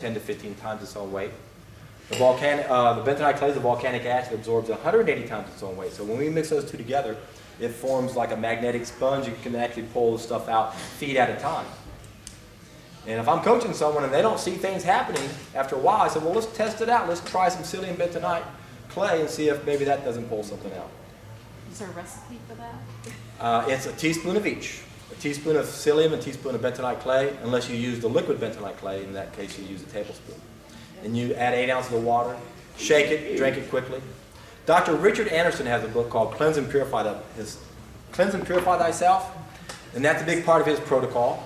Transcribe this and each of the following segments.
10 to 15 times its own weight. The bentonite clay, the volcanic acid, absorbs 180 times its own weight. So when we mix those two together, it forms like a magnetic sponge. You can actually pull the stuff out feet at a time. And if I'm coaching someone and they don't see things happening after a while, I said, well, let's test it out. Let's try some psyllium bentonite clay and see if maybe that doesn't pull something out. Is there a recipe for that? It's a teaspoon of each. A teaspoon of psyllium, a teaspoon of bentonite clay, unless you use the liquid bentonite clay. In that case, you use a tablespoon. And you add 8 ounces of water, shake it, drink it quickly. Dr. Richard Anderson has a book called Cleanse and Purify Thyself, and that's a big part of his protocol.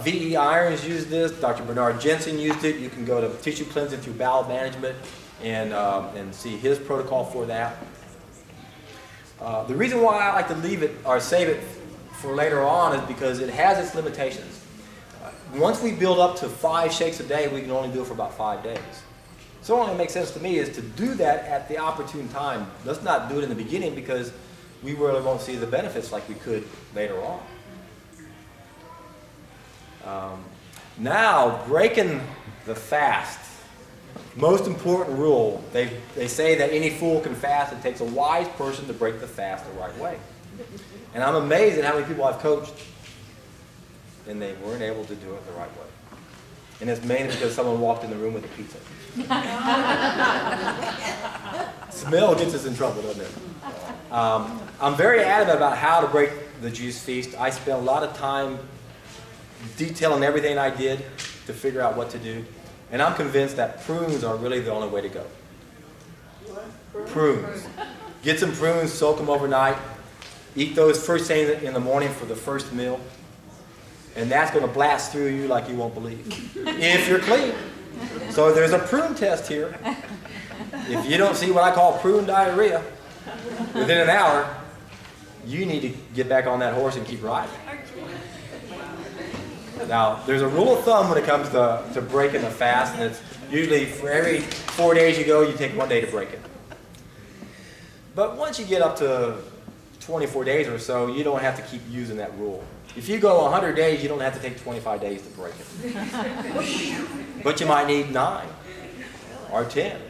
V.E. Irons used this. Dr. Bernard Jensen used it. You can go to Tissue Cleansing Through Bowel Management and see his protocol for that. The reason why I like to leave it or save it for later on is because it has its limitations. Once we build up to 5 shakes a day, we can only do it for about 5 days. So it only makes sense to me is to do that at the opportune time. Let's not do it in the beginning because we really won't see the benefits like we could later on. Now, breaking the fast. Most important rule, they say that any fool can fast. It takes a wise person to break the fast the right way. And I'm amazed at how many people I've coached and they weren't able to do it the right way. And it's mainly because someone walked in the room with a pizza. Smell gets us in trouble, doesn't it? I'm very adamant about how to break the juice feast. I spent a lot of time detailing everything I did to figure out what to do. And I'm convinced that prunes are really the only way to go. Prunes. Get some prunes, soak them overnight. Eat those first thing in the morning for the first meal. And that's going to blast through you like you won't believe. If you're clean. So there's a prune test here. If you don't see what I call prune diarrhea within an hour, you need to get back on that horse and keep riding. Now, there's a rule of thumb when it comes to breaking the fast, and it's usually for every 4 days you go, you take 1 day to break it. But once you get up to 24 days or so, you don't have to keep using that rule. If you go 100 days, you don't have to take 25 days to break it. But you might need 9 or 10,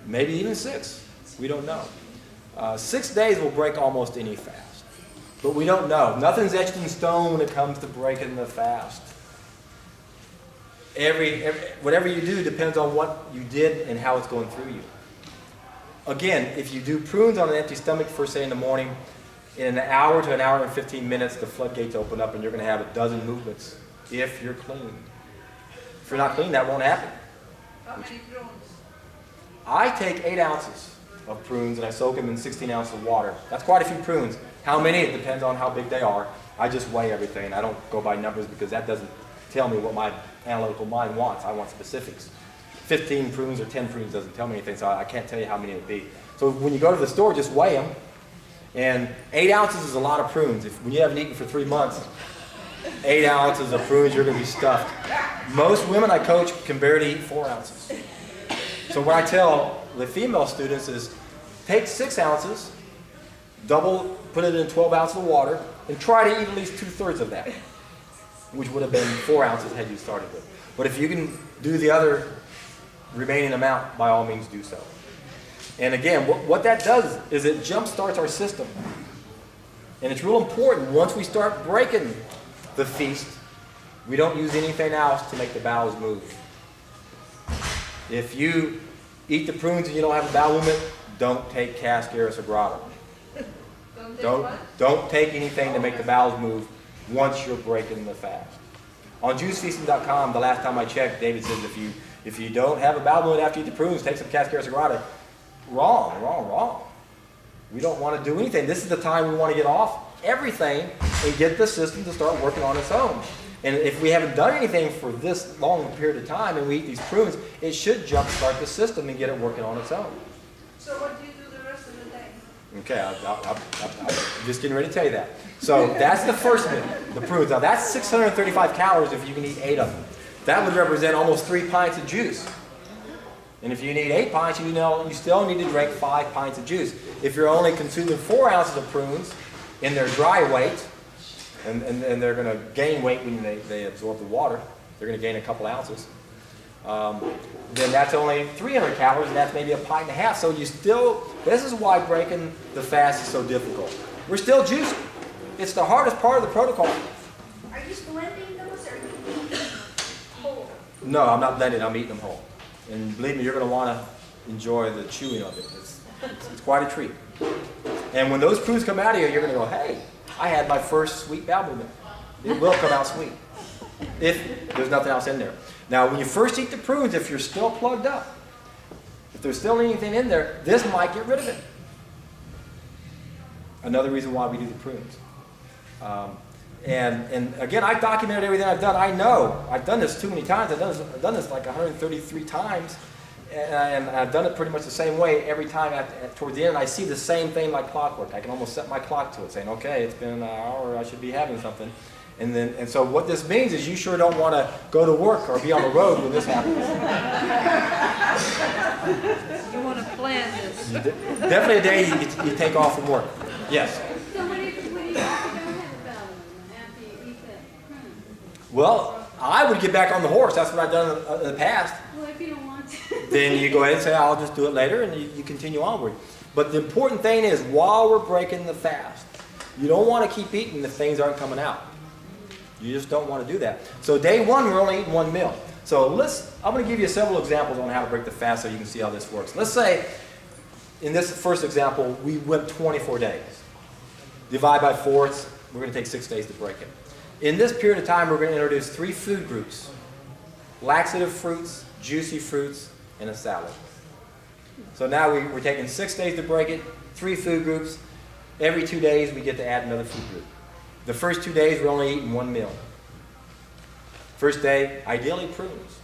maybe even 6. We don't know. 6 days will break almost any fast. But we don't know. Nothing's etched in stone when it comes to breaking the fast. Whatever you do depends on what you did and how it's going through you. Again, if you do prunes on an empty stomach first thing in the morning, in an hour to an hour and 15 minutes, the floodgates open up and you're going to have a dozen movements if you're clean. If you're not clean, that won't happen. How many prunes? I take 8 ounces of prunes and I soak them in 16 ounces of water. That's quite a few prunes. How many? It depends on how big they are. I just weigh everything. I don't go by numbers because that doesn't tell me what my analytical mind wants. I want specifics. 15 prunes or 10 prunes doesn't tell me anything, so I can't tell you how many it would be. So when you go to the store, just weigh them. And 8 ounces is a lot of prunes. When you haven't eaten for 3 months, 8 ounces of prunes, you're going to be stuffed. Most women I coach can barely eat 4 ounces. So what I tell the female students is take 6 ounces, put it in 12 ounces of water, and try to eat at least 2/3 of that, which would have been 4 ounces had you started with. But if you can do the other remaining amount, by all means do so. And again, what that does is it jump starts our system. And it's real important, once we start breaking the feast, we don't use anything else to make the bowels move. If you eat the prunes and you don't have a bowel movement, don't take Cascara Sagrada. Don't take anything to make the bowels move once you're breaking the fast. On juicefeasting.com, the last time I checked, David says if you don't have a bowel movement after you eat the prunes, take some Cascara Sagrada. Wrong. We don't want to do anything. This is the time we want to get off everything and get the system to start working on its own. And if we haven't done anything for this long period of time and we eat these prunes, it should jumpstart the system and get it working on its own. So what do you do the rest of the day? Okay, I'm just getting ready to tell you that. So that's the first meal, the prunes. Now that's 635 calories if you can eat 8 of them. That would represent almost 3 pints of juice. And if you need 8 pints, you still need to drink 5 pints of juice. If you're only consuming 4 ounces of prunes in their dry weight, and they're going to gain weight when they absorb the water, they're going to gain a couple ounces. then that's only 300 calories, and that's maybe a pint and a half. So you still, this is why breaking the fast is so difficult. We're still juicing. It's the hardest part of the protocol. Are you blending those or are you eating them whole? No, I'm not blending, I'm eating them whole. And believe me, you're going to want to enjoy the chewing of it. It's quite a treat. And when those prunes come out of you, you're going to go, hey, I had my first sweet bowel movement. It will come out sweet if there's nothing else in there. Now, when you first eat the prunes, if you're still plugged up, if there's still anything in there, this might get rid of it. Another reason why we do the prunes. And again, I documented everything I've done. I know I've done this too many times. I've done this like 133 times, and I've done it pretty much the same way every time. Toward the end, I see the same thing like clockwork. I can almost set my clock to it, saying, "Okay, it's been an hour. I should be having something." And so what this means is you sure don't want to go to work or be on the road when this happens. You want to plan this. Definitely a day you take off from work. Yes. So what do you have to go have a bowel movement after you eat that prune? Well, I would get back on the horse. That's what I've done in the past. Well, if you don't want to. Then you go ahead and say, I'll just do it later, and you continue onward. But the important thing is, while we're breaking the fast, you don't want to keep eating if things aren't coming out. You just don't want to do that. So day one, we're only eating one meal. So I'm going to give you several examples on how to break the fast so you can see how this works. Let's say, in this first example, we went 24 days. Divide by 4, we're going to take 6 days to break it. In this period of time, we're going to introduce 3 food groups: laxative fruits, juicy fruits, and a salad. So now we're taking 6 days to break it, 3 food groups. Every 2 days, we get to add another food group. The first 2 days, we're only eating one meal. First day, ideally prunes.